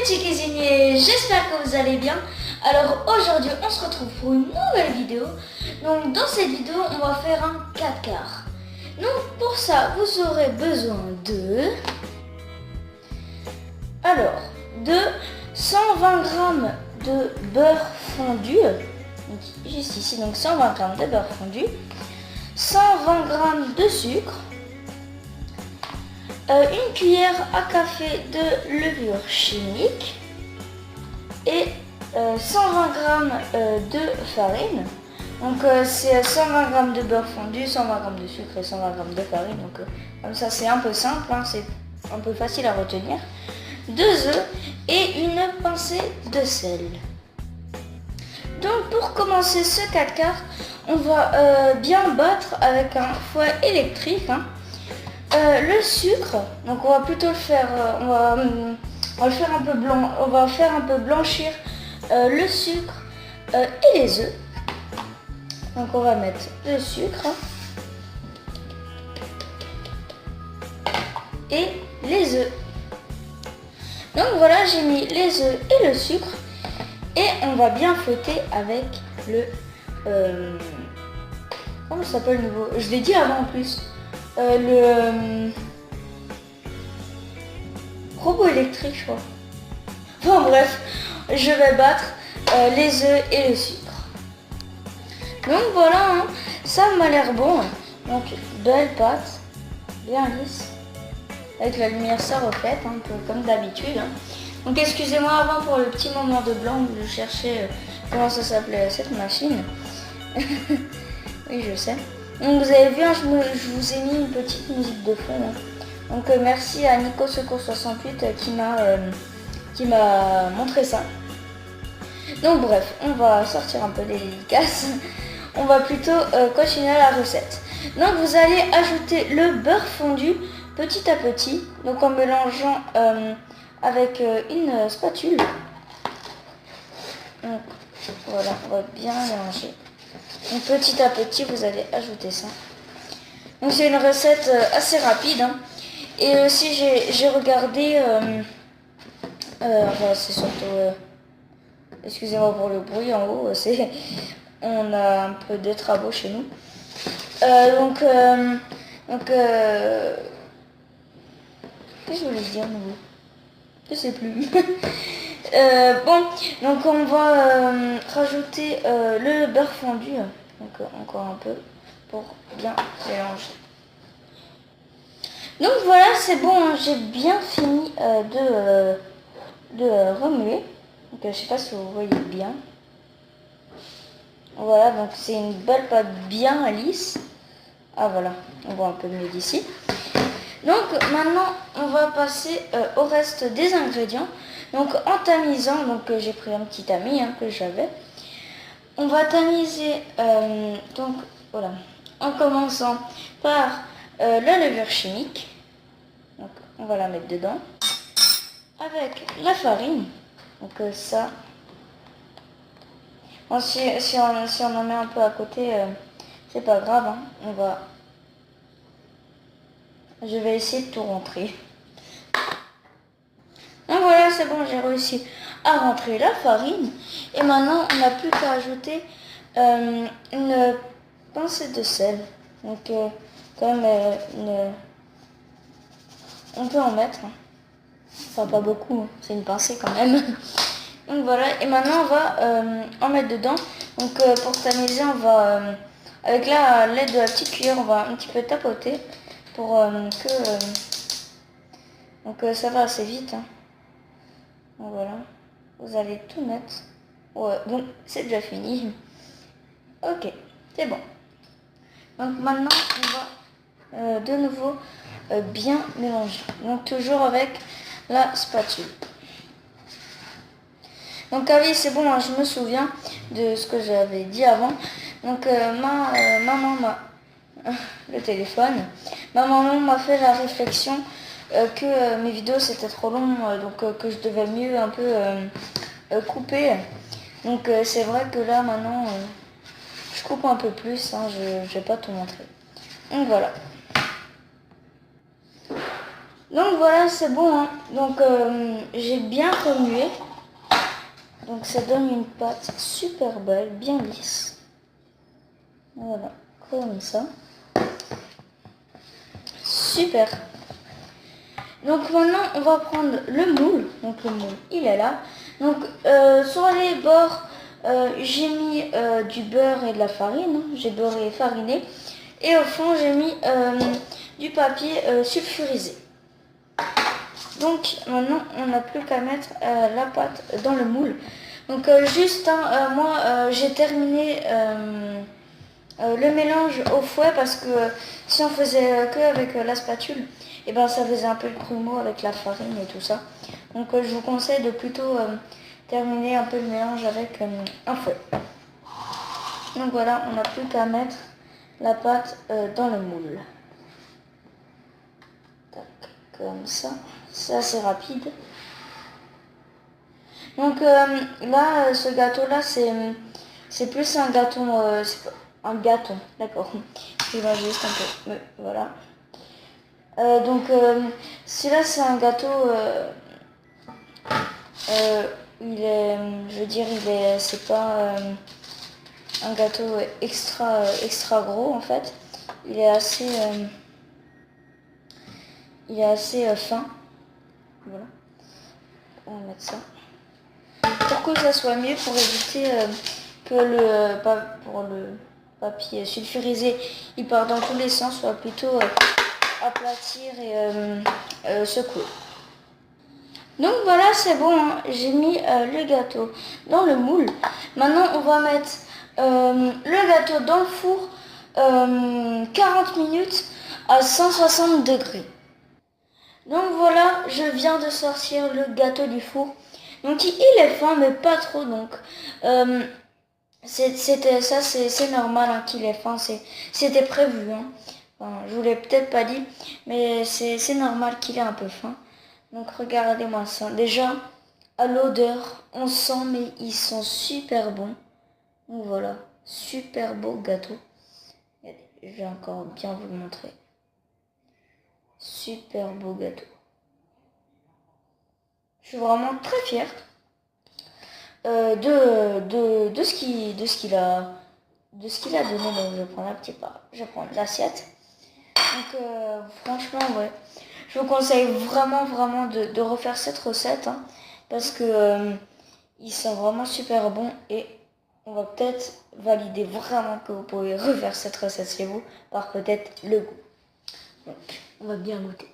petits cuisiniers, j'espère que vous allez bien. Alors aujourd'hui on se retrouve pour une nouvelle vidéo. Donc dans cette vidéo on va faire un 4 quarts. Donc pour ça vous aurez besoin de 120 g de beurre fondu. Donc, juste ici, donc 120 g de beurre fondu, 120 g de sucre, une cuillère à café de levure chimique et 120 g de farine. Donc c'est 120 g de beurre fondu, 120 g de sucre et 120 g de farine. Donc comme ça c'est un peu simple, hein, c'est un peu facile à retenir. 2 œufs et une pincée de sel. Donc pour commencer ce 4 quarts, on va bien battre avec un fouet électrique. Hein. Le sucre, donc on va plutôt le faire, on va le faire un peu blanc, on va faire un peu blanchir le sucre et les œufs. Donc on va mettre le sucre et les œufs. Donc voilà, j'ai mis les œufs et le sucre et on va bien fouetter avec le comment ça s'appelle le nouveau, je l'ai dit avant en plus, le robot électrique je crois. Bon bref, je vais battre les œufs et le sucre. Donc voilà, hein, ça m'a l'air bon. Donc belle pâte, bien lisse, avec la lumière ça reflète, un peu comme d'habitude. Hein. Donc excusez-moi avant pour le petit moment de blanc où je cherchais comment ça s'appelait cette machine. Oui je sais. Donc vous avez vu, hein, je vous ai mis une petite musique de fond. Hein. Donc merci à Nico Secours 68 qui m'a montré ça. Donc bref, on va sortir un peu des dédicaces. On va plutôt continuer la recette. Donc vous allez ajouter le beurre fondu petit à petit. Donc en mélangeant avec une spatule. Donc voilà, on va bien mélanger. Donc petit à petit vous allez ajouter ça. Donc c'est une recette assez rapide. Hein. Et aussi j'ai regardé, enfin c'est surtout, excusez-moi pour le bruit en haut, on a un peu de travaux chez nous. Qu'est-ce que je voulais dire nouveau? Je sais plus. Bon, donc on va rajouter le beurre fondu, donc encore un peu pour bien mélanger. Donc voilà, c'est bon, hein, j'ai bien fini de remuer. Donc je sais pas si vous voyez bien. Voilà, donc c'est une belle pâte bien lisse. Ah voilà, on voit un peu mieux d'ici. Donc maintenant on va passer au reste des ingrédients. Donc en tamisant, donc j'ai pris un petit tamis hein, que j'avais. On va tamiser donc voilà, en commençant par la levure chimique. Donc on va la mettre dedans. Avec la farine. Donc ça. Bon, si on en met un peu à côté, c'est pas grave. Hein. Je vais essayer de tout rentrer. Donc voilà, c'est bon, j'ai réussi à rentrer la farine. Et maintenant, on n'a plus qu'à ajouter une pincée de sel. Donc, comme on peut en mettre. Hein. Enfin, pas beaucoup, hein. C'est une pincée quand même. Donc voilà, et maintenant on va en mettre dedans. Donc pour tamiser, on va, avec l'aide de la petite cuillère, on va un petit peu tapoter pour donc ça va assez vite. Hein. Donc voilà, vous allez tout mettre. Ouais, bon, c'est déjà fini. Ok, c'est bon. Donc maintenant, on va de nouveau bien mélanger. Donc toujours avec la spatule. Donc ah oui, c'est bon, hein, je me souviens de ce que j'avais dit avant. Donc maman m'a le téléphone. Ma maman m'a fait la réflexion que mes vidéos c'était trop long, donc que je devais mieux un peu couper. Donc c'est vrai que là maintenant je coupe un peu plus, hein, je vais pas tout montrer. Donc voilà. Donc voilà, c'est bon. Hein. Donc j'ai bien remué. Donc ça donne une pâte super belle, bien lisse. Voilà, comme ça. Super. Donc maintenant, on va prendre le moule. Donc le moule, il est là. Donc sur les bords, j'ai mis du beurre et de la farine. Hein. J'ai beurré et fariné. Et au fond, j'ai mis du papier sulfurisé. Donc maintenant, on n'a plus qu'à mettre la pâte dans le moule. Donc juste, moi, j'ai terminé le mélange au fouet parce que si on faisait que avec la spatule, et ben ça faisait un peu le grumeau avec la farine et tout ça. Donc je vous conseille de plutôt terminer un peu le mélange avec un fouet. Donc voilà, on n'a plus qu'à mettre la pâte dans le moule. Tac, comme ça. C'est assez rapide. Donc là, ce gâteau-là, c'est plus un gâteau, un gâteau, d'accord. Je vais juste un peu, voilà. Donc celui-là, c'est un gâteau, il est, je veux dire, c'est pas un gâteau extra gros en fait. Il est assez fin. Voilà. On va mettre ça. Pour que ça soit mieux, pour éviter que le papier sulfurisé il part dans tous les sens, soit plutôt aplatir et secouer. Donc voilà, c'est bon, hein. J'ai mis le gâteau dans le moule. Maintenant, on va mettre le gâteau dans le four 40 minutes à 160 degrés. Donc voilà, je viens de sortir le gâteau du four. Donc il est fin, mais pas trop. Donc c'est normal hein, qu'il est fin. C'était prévu. Hein. Enfin, je vous l'ai peut-être pas dit, mais c'est normal qu'il est un peu fin. Donc regardez-moi ça. Déjà, à l'odeur, on sent, mais ils sont super bons. Donc voilà, super beau gâteau. Je vais encore bien vous le montrer. Super beau gâteau. Je suis vraiment très fière de ce qu'il a donné. Donc je vais prendre un petit pas. Je vais prendre l'assiette. Donc franchement, ouais. Je vous conseille vraiment de refaire cette recette. Hein, parce que ils sont vraiment super bons. Et on va peut-être valider vraiment que vous pouvez refaire cette recette chez vous. Par peut-être le goût. Donc on va bien goûter.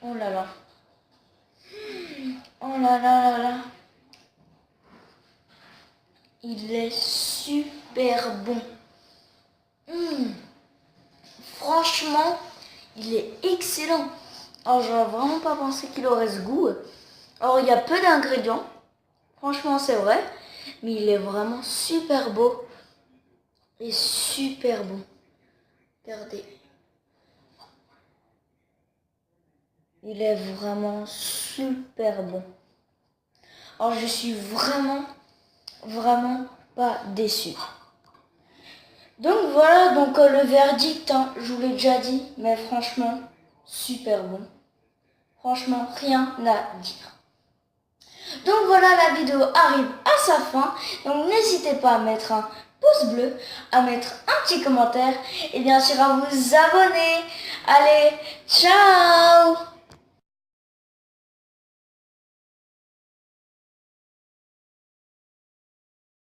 Oh là là. Oh là là là là. Il est super bon. Franchement, il est excellent. Alors, j'aurais vraiment pas pensé qu'il aurait ce goût. Alors, il y a peu d'ingrédients. Franchement, c'est vrai. Mais il est vraiment super beau. Et super bon. Regardez. Il est vraiment super bon. Alors, je suis vraiment pas déçue. Donc voilà, donc le verdict, hein, je vous l'ai déjà dit, mais franchement, super bon. Franchement, rien à dire. Donc voilà, la vidéo arrive à sa fin. Donc n'hésitez pas à mettre un pouce bleu, à mettre un petit commentaire et bien sûr à vous abonner. Allez, ciao!